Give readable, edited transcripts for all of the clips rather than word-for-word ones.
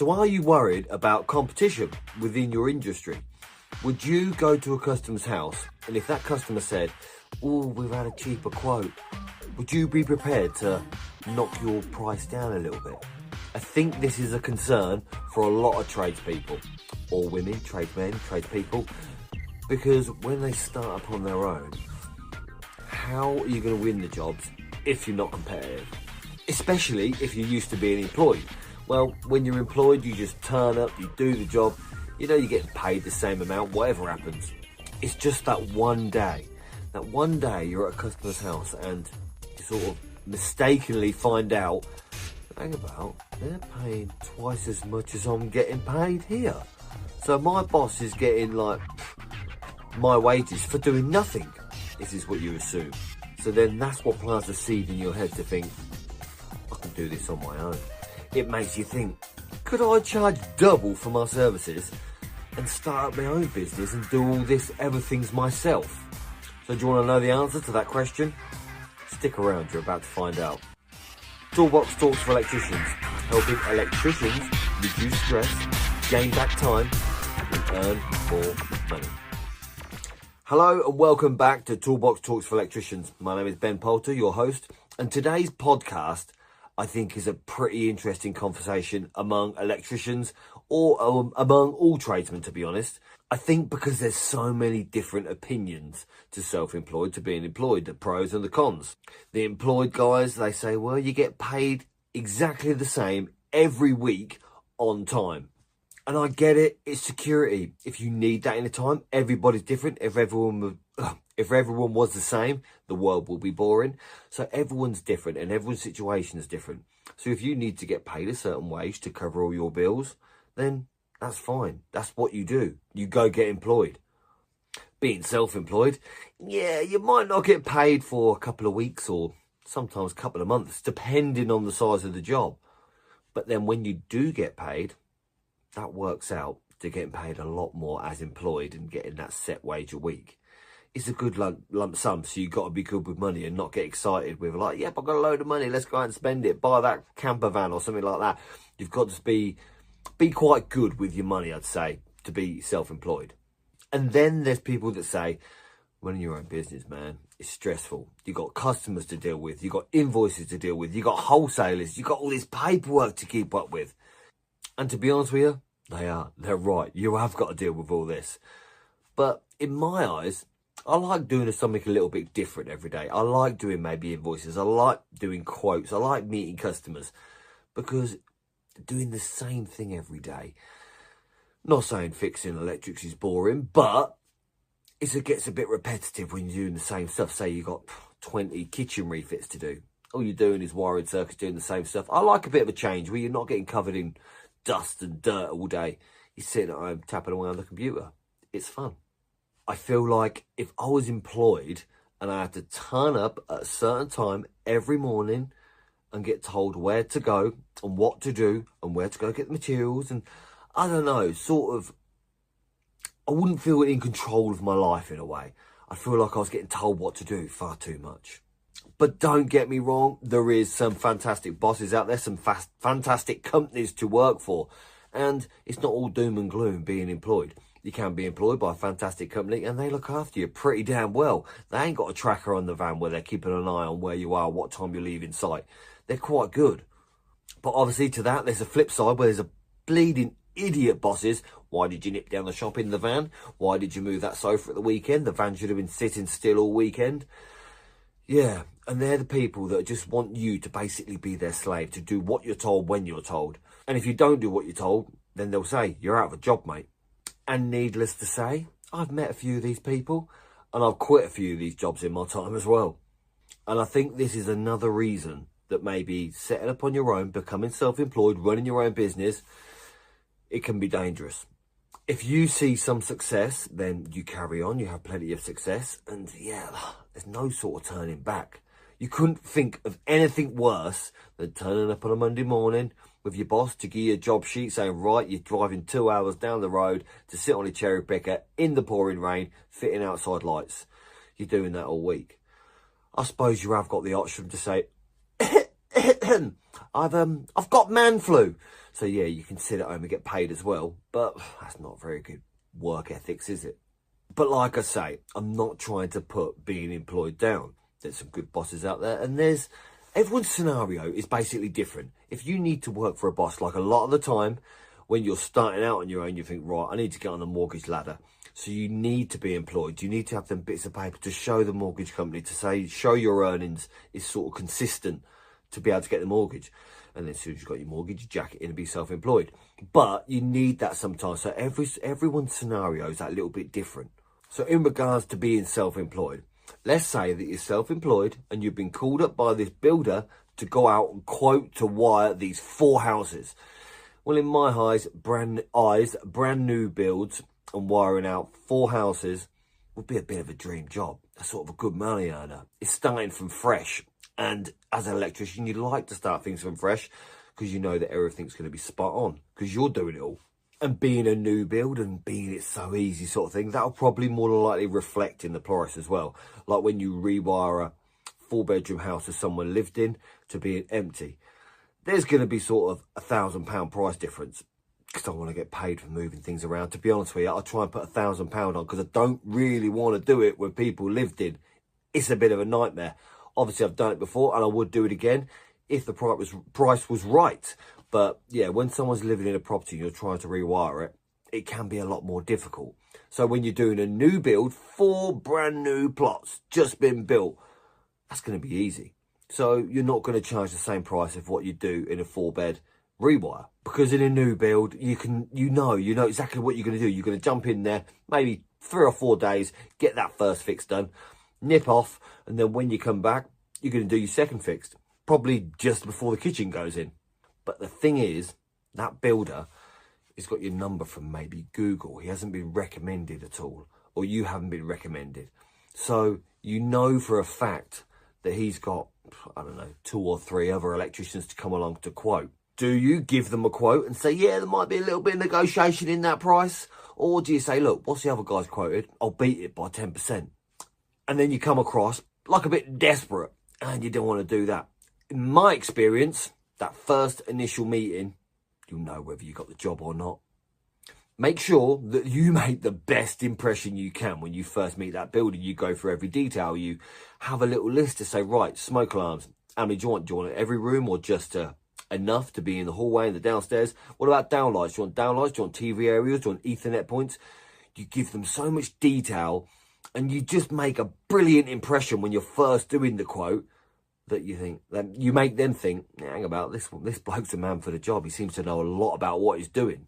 So are you worried about competition within your industry? Would you go to a customer's house and if that customer said, oh, we've had a cheaper quote, would you be prepared to knock your price down a little bit? I think this is a concern for a lot of tradespeople, or women, tradesmen, tradespeople, because when they start up on their own, how are you going to win the jobs if you're not competitive? Especially if you're used to being employed. Well, when you're employed, you just turn up, you do the job, you know you're getting paid the same amount, whatever happens. It's just that one day. That one day you're at a customer's house and you sort of mistakenly find out, hang about, they're paying twice as much as I'm getting paid here. So my boss is getting like my wages for doing nothing. This is what you assume. So then that's what plants a seed in your head to think, I can do this on my own. It makes you think, could I charge double for my services and start up my own business and do all this everything's myself? So do you want to know the answer to that question? Stick around, you're about to find out. Toolbox Talks for Electricians, helping electricians reduce stress, gain back time and earn more money. Hello and welcome back to Toolbox Talks for Electricians. My name is Ben Poulter, your host, and today's podcast I think is a pretty interesting conversation among electricians or among all tradesmen, to be honest. I think because there's so many different opinions to self-employed to being employed, the pros and the cons. The employed guys, they say, well, you get paid exactly the same every week on time. And I get it, it's security. If you need that in a time, everybody's different. If everyone was the same, the world will be boring. So everyone's different and everyone's situation is different. So if you need to get paid a certain wage to cover all your bills, then that's fine. That's what you do. You go get employed. Being self-employed, yeah, you might not get paid for a couple of weeks or sometimes a couple of months, depending on the size of the job. But then when you do get paid, that works out to getting paid a lot more as employed and getting that set wage a week. It's a good lump sum, so you've got to be good with money and not get excited with like, yep, I've got a load of money, let's go out and spend it, buy that camper van or something like that. You've got to be quite good with your money, I'd say, to be self-employed. And then there's people that say, running your own business, man, it's stressful. You've got customers to deal with, you've got invoices to deal with, you've got wholesalers, you've got all this paperwork to keep up with. And to be honest with you, they're right. You have got to deal with all this. But in my eyes, I like doing something a little bit different every day. I like doing maybe invoices. I like doing quotes. I like meeting customers because doing the same thing every day. Not saying fixing electrics is boring, but it gets a bit repetitive when you're doing the same stuff. Say you got 20 kitchen refits to do. All you're doing is wiring circuits, doing the same stuff. I like a bit of a change where you're not getting covered in dust and dirt all day. You're sitting at home tapping away on the computer. It's fun. I feel like if I was employed and I had to turn up at a certain time every morning and get told where to go and what to do and where to go get the materials and I don't know, sort of, I wouldn't feel in control of my life in a way. I feel like I was getting told what to do far too much. But don't get me wrong, there is some fantastic bosses out there, some fantastic companies to work for. And it's not all doom and gloom being employed. You can be employed by a fantastic company and they look after you pretty damn well. They ain't got a tracker on the van where they're keeping an eye on where you are, what time you leave in sight. They're quite good. But obviously to that, there's a flip side where there's a bleeding idiot bosses. Why did you nip down the shop in the van? Why did you move that sofa at the weekend? The van should have been sitting still all weekend. Yeah, and they're the people that just want you to basically be their slave, to do what you're told when you're told. And if you don't do what you're told, then they'll say, you're out of a job, mate. And needless to say, I've met a few of these people and I've quit a few of these jobs in my time as well. And I think this is another reason that maybe setting up on your own, becoming self-employed, running your own business, it can be dangerous. If you see some success, then you carry on, you have plenty of success, and yeah, there's no sort of turning back. You couldn't think of anything worse than turning up on a Monday morning with your boss to give you a job sheet saying, right, you're driving 2 hours down the road to sit on a cherry picker in the pouring rain, fitting outside lights. You're doing that all week. I suppose you have got the option to say, I've got man flu, So yeah, you can sit at home and get paid as well, but that's not very good work ethics, is it? But like I say, I'm not trying to put being employed down. There's some good bosses out there, and everyone's scenario is basically different. If you need to work for a boss, like a lot of the time when you're starting out on your own, you think, right, I need to get on the mortgage ladder. So you need to be employed. You need to have them bits of paper to show the mortgage company, to say, show your earnings is sort of consistent to be able to get the mortgage. And then as soon as you've got your mortgage, you jack it in and be self-employed. But you need that sometimes. So everyone's scenario is that little bit different. So in regards to being self-employed, let's say that you're self-employed and you've been called up by this builder to go out and quote to wire these 4 houses. Well, in my eyes, brand new builds and wiring out 4 houses would be a bit of a dream job. A sort of a good money earner. It's starting from fresh. And as an electrician, you like to start things from fresh because you know that everything's going to be spot on because you're doing it all. And being a new build and being it so easy sort of thing, that'll probably more than likely reflect in the price as well. Like when you rewire a 4-bedroom house that someone lived in to being empty, there's going to be sort of £1,000 price difference because I want to get paid for moving things around. To be honest with you, I'll try and put £1,000 on because I don't really want to do it when people lived in. It's a bit of a nightmare. Obviously, I've done it before and I would do it again if the price was right. But yeah, when someone's living in a property and you're trying to rewire it, it can be a lot more difficult. So when you're doing a new build, 4 brand new plots just been built, that's going to be easy. So you're not going to charge the same price of what you do in a 4-bed rewire. Because in a new build, you know exactly what you're going to do. You're going to jump in there, maybe 3 or 4 days, get that first fix done, nip off, and then when you come back, you're going to do your second fix, probably just before the kitchen goes in. But the thing is, that builder has got your number from maybe Google. He hasn't been recommended at all, or you haven't been recommended. So you know for a fact that he's got, I don't know, 2 or 3 other electricians to come along to quote. Do you give them a quote and say, yeah, there might be a little bit of negotiation in that price? Or do you say, look, what's the other guy's quoted? I'll beat it by 10%. And then you come across like a bit desperate and you don't want to do that. In my experience, that first initial meeting, you'll know whether you got the job or not. Make sure that you make the best impression you can when you first meet that builder. You go through every detail. You have a little list to say, right, smoke alarms. How many do you want? Do you want it every room or just enough to be in the hallway and the downstairs? What about downlights? Do you want downlights? Do you want TV areas? Do you want Ethernet points? You give them so much detail and you just make a brilliant impression when you're first doing the quote that you think, that you make them think, hang about, this bloke's a man for the job. He seems to know a lot about what he's doing.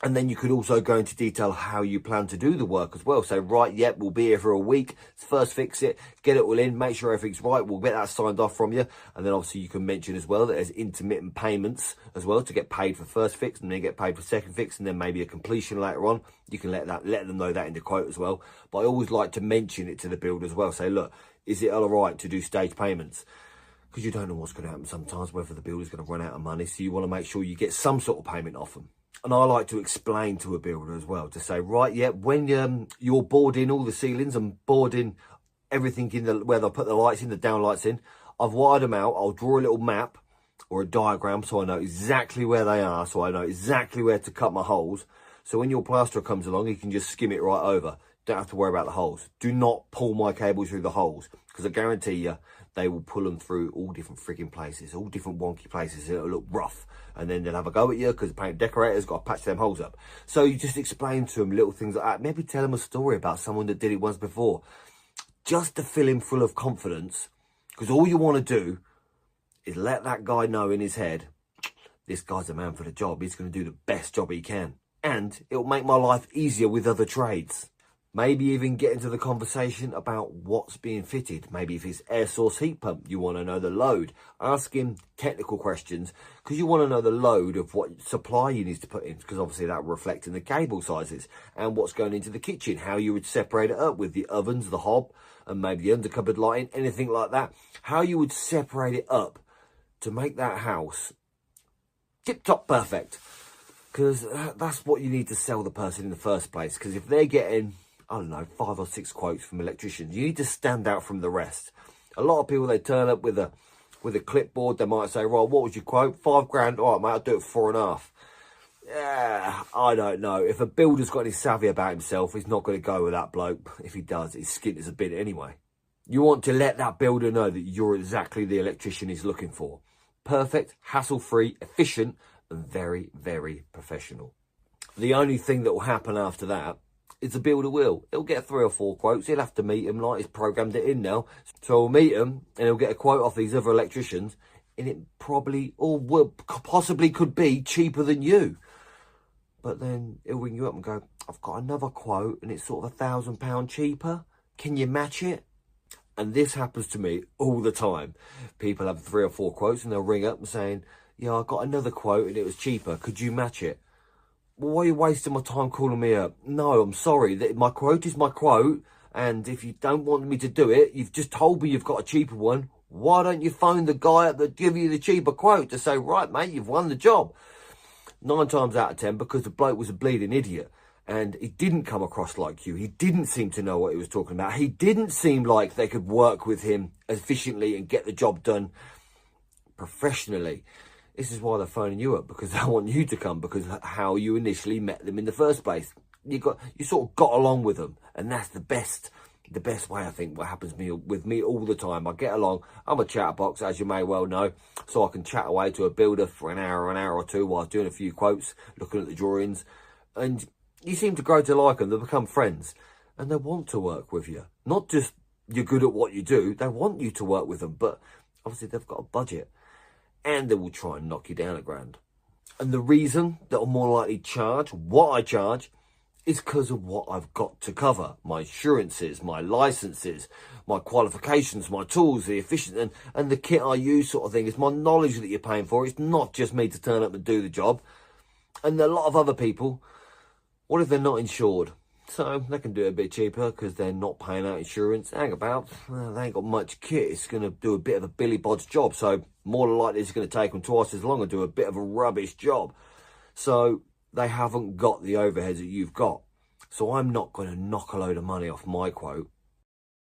And then you could also go into detail how you plan to do the work as well. So, right, yep, we'll be here for a week. Let's first fix it, get it all in, make sure everything's right. We'll get that signed off from you. And then obviously you can mention as well that there's intermittent payments as well to get paid for first fix and then get paid for second fix and then maybe a completion later on. You can let them know that in the quote as well. But I always like to mention it to the builder as well. Say, look, is it all right to do stage payments? Because you don't know what's going to happen sometimes, whether the builder's going to run out of money. So you want to make sure you get some sort of payment off them. And I like to explain to a builder as well, to say, right, yeah, when you're boarding all the ceilings and boarding everything in where they'll put the lights in, the down lights in, I've wired them out. I'll draw a little map or a diagram so I know exactly where they are, so I know exactly where to cut my holes. So when your plasterer comes along, he can just skim it right over. Don't have to worry about the holes. Do not pull my cables through the holes, because I guarantee you they will pull them through all different freaking places, all different wonky places. It'll look rough. And then they'll have a go at you because the paint decorator's got to patch them holes up. So you just explain to them little things like that. Maybe tell them a story about someone that did it once before. Just to fill him full of confidence. Because all you want to do is let that guy know in his head, this guy's a man for the job. He's going to do the best job he can. And it'll make my life easier with other trades. Maybe even get into the conversation about what's being fitted. Maybe if it's air source heat pump, you want to know the load. Ask him technical questions because you want to know the load of what supply you need to put in, because obviously that will reflect in the cable sizes and what's going into the kitchen, how you would separate it up with the ovens, the hob, and maybe the under cupboard lighting, anything like that. How you would separate it up to make that house tip-top perfect, because that's what you need to sell the person in the first place. Because if they're getting, I don't know, 5 or 6 quotes from electricians, you need to stand out from the rest. A lot of people, they turn up with a with a clipboard. They might say, right, what was your quote? 5 grand. All right, mate, I'll do it for 4.5. Yeah, I don't know. If a builder's got any savvy about himself, he's not going to go with that bloke. If he does, his skin is a bit anyway. You want to let that builder know that you're exactly the electrician he's looking for. Perfect, hassle-free, efficient, and very, very professional. The only thing that will happen after that is the builder will. He'll get 3 or 4 quotes. He'll have to meet them, like he's programmed it in now. So he'll meet them and he'll get a quote off these other electricians, and it probably or will possibly could be cheaper than you. But then he'll ring you up and go, I've got another quote and it's sort of £1,000 cheaper. Can you match it? And this happens to me all the time. People have 3 or 4 quotes and they'll ring up and saying, yeah, I got another quote and it was cheaper. Could you match it? Well, why are you wasting my time calling me up? No, I'm sorry. My quote is my quote. And if you don't want me to do it, you've just told me you've got a cheaper one. Why don't you phone the guy up that give you the cheaper quote to say, right, mate, you've won the job? 9 times out of 10, because the bloke was a bleeding idiot and he didn't come across like you. He didn't seem to know what he was talking about. He didn't seem like they could work with him efficiently and get the job done professionally. This is why they're phoning you up, because they want you to come, because how you initially met them in the first place. You sort of got along with them, and that's the best way, I think, what happens with me all the time. I get along. I'm a chatterbox, as you may well know, so I can chat away to a builder for an hour or two while doing a few quotes, looking at the drawings, and you seem to grow to like them. They become friends, and they want to work with you. Not just you're good at what you do, they want you to work with them, but obviously they've got a budget, and they will try and knock you down £1,000. And the reason that I'm more likely to charge what I charge is because of what I've got to cover. My insurances, my licenses, my qualifications, my tools, the efficient and the kit I use sort of thing. It's my knowledge that you're paying for. It's not just me to turn up and do the job. And a lot of other people, what if they're not insured? So they can do it a bit cheaper because they're not paying out insurance. Hang about, well, they ain't got much kit. It's going to do a bit of a Billy Bod's job. So more than likely it's going to take them twice as long and do a bit of a rubbish job. So they haven't got the overheads that you've got. So I'm not going to knock a load of money off my quote